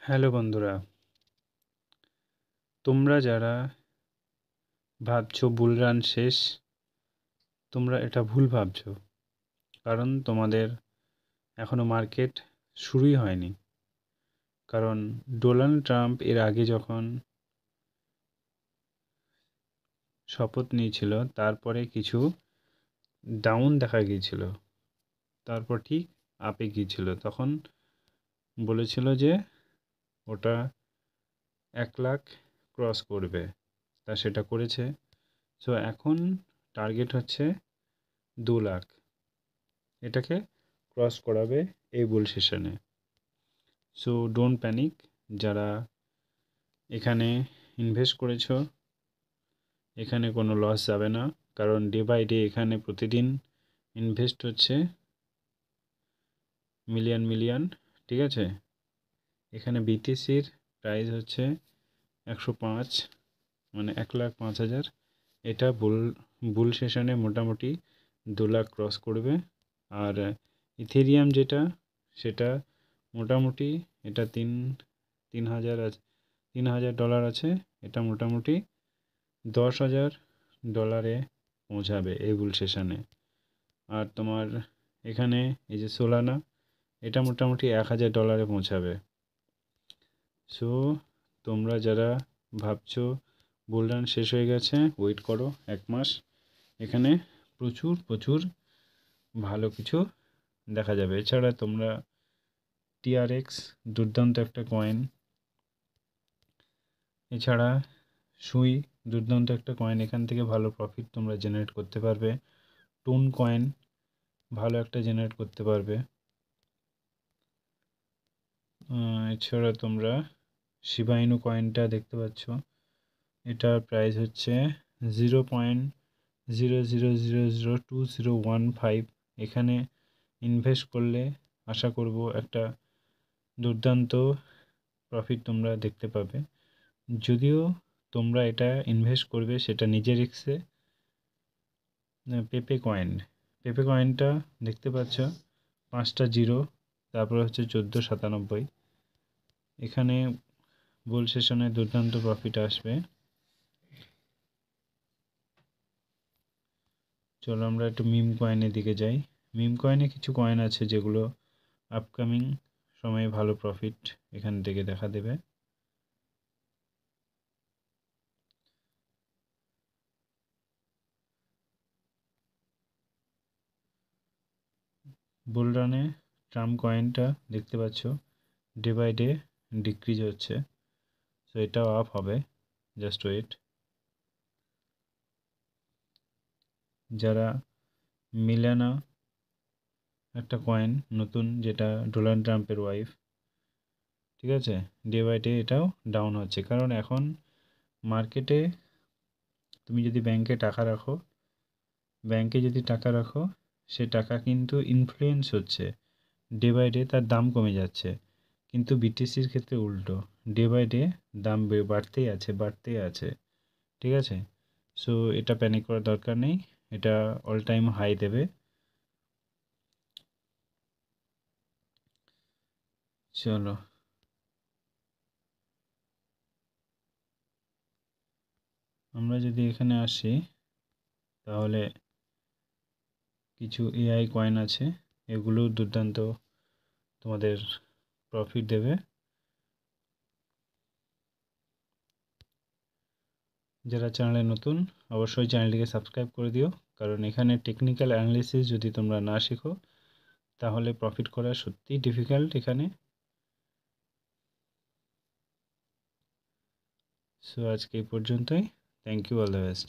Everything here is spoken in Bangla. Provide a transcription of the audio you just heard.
হ্যালো বন্ধুরা, তোমরা যারা ভাবছো বুল রান শেষ, তোমরা এটা ভুল ভাবছো। কারণ তোমাদের এখনও মার্কেট শুরুই হয়নি। কারণ ডোনাল্ড ট্রাম্প এর আগে যখন শপথ নিয়েছিল, তারপরে কিছু ডাউন দেখা গিয়েছিল, তারপর ঠিক আপে গিয়েছিল। তখন বলেছিল যে ওটা 1 লাখ ক্রস করবে, তা সেটা করেছে। সো এখন টার্গেট হচ্ছে 2 লাখ, এটাকে ক্রস করাবে এই বুল সেশনে। সো ডোন্ট প্যানিক, যারা এখানে ইনভেস্ট করেছো, এখানে কোনো লস যাবে না। কারণ ডে বাই ডে এখানে প্রতিদিন ইনভেস্ট হচ্ছে মিলিয়ন, ঠিক আছে। এখানে বিটিসির প্রাইস হচ্ছে 105, মানে 1,05,000। এটা বুল সেশনে মোটামুটি 2 লাখ ক্রস করবে। আর ইথেরিয়াম যেটা, সেটা মোটামুটি এটা 3,000 আছে, $3,000 আছে। এটা মোটামুটি $10,000 পৌঁছাবে এই বুল সেশনে। আর তোমার এখানে এই যে সোলানা, এটা মোটামুটি $1,000 পৌঁছাবে। সো তোমরা যারা ভাবছো বুল রান শেষ হয়ে গেছে, ওয়েট করো 1 মাস। এখানে প্রচুর ভালো কিছু দেখা যাবে। এছাড়া তোমরা টিআরএক্স, দুর্দান্ত একটা কয়েন। এছাড়া সুই, দুর্দান্ত একটা কয়েন, এখান থেকে ভালো প্রফিট তোমরা জেনারেট করতে পারবে। টোন কয়েন ভালো একটা জেনারেট করতে পারবে। এছাড়া তোমরা শিবা ইনু কয়েনটা দেখতে পাচ্ছ, এটার প্রাইস হচ্ছে 0.00002015। এখানে ইনভেস্ট করলে আশা করব একটা দুর্দান্ত প্রফিট তোমরা দেখতে পাবে। যদিও তোমরা এটা ইনভেস্ট করবে সেটা নিজের রিস্কে। পেপে কয়েনটা দেখতে পাচ্ছ, 5টা জিরো, তারপর হচ্ছে 1497। এখানে বুল সেশনে দুর্দান্ত প্রফিট আসবে। চলো আমরা একটু মিম কয়েনের দিকে যাই। মিম কয়েনে কিছু কয়েন আছে যেগুলো আপকামিং সময়ে ভালো প্রফিট এখান থেকে দেখা দেবে। বুল রানে ট্রাম্প কয়েনটা দেখতে পাচ্ছ ডে বাই ডে ডিক্রিজ হচ্ছে। সো এটাও আপ হবে, জাস্ট ওয়েট। যারা মিলানা একটা কয়েন নতুন, যেটা ডোনাল্ড ট্রাম্পের ওয়াইফ, ঠিক আছে, ডে বাই ডে এটাও ডাউন হচ্ছে। কারণ এখন মার্কেটে তুমি যদি ব্যাংকে যদি টাকা রাখো, সে টাকা কিন্তু ইনফ্লুয়েন্স হচ্ছে, ডে বাই ডে তার দাম কমে যাচ্ছে। কিন্তু বিটিসির ক্ষেত্রে উল্টো, ডে বাই ডে দাম বাড়তেই আছে, ঠিক আছে। সো এটা প্যানিক করার দরকার নেই, এটা অল টাইম হাই দেবে। চলো আমরা যদি এখানে আসি, তাহলে কিছু এআই কয়েন আছে, এগুলো দুর্দান্ত তোমাদের প্রফিট দেবে। যারা চ্যানেলে নতুন, অবশ্যই চ্যানেলটিকে সাবস্ক্রাইব করে দিও। কারণ এখানে টেকনিক্যাল অ্যানালিসিস যদি তোমরা না শেখো, তাহলে প্রফিট করা সত্যিই ডিফিকাল্ট এখানে। সো আজকে এই পর্যন্তই। Thank you, all the best.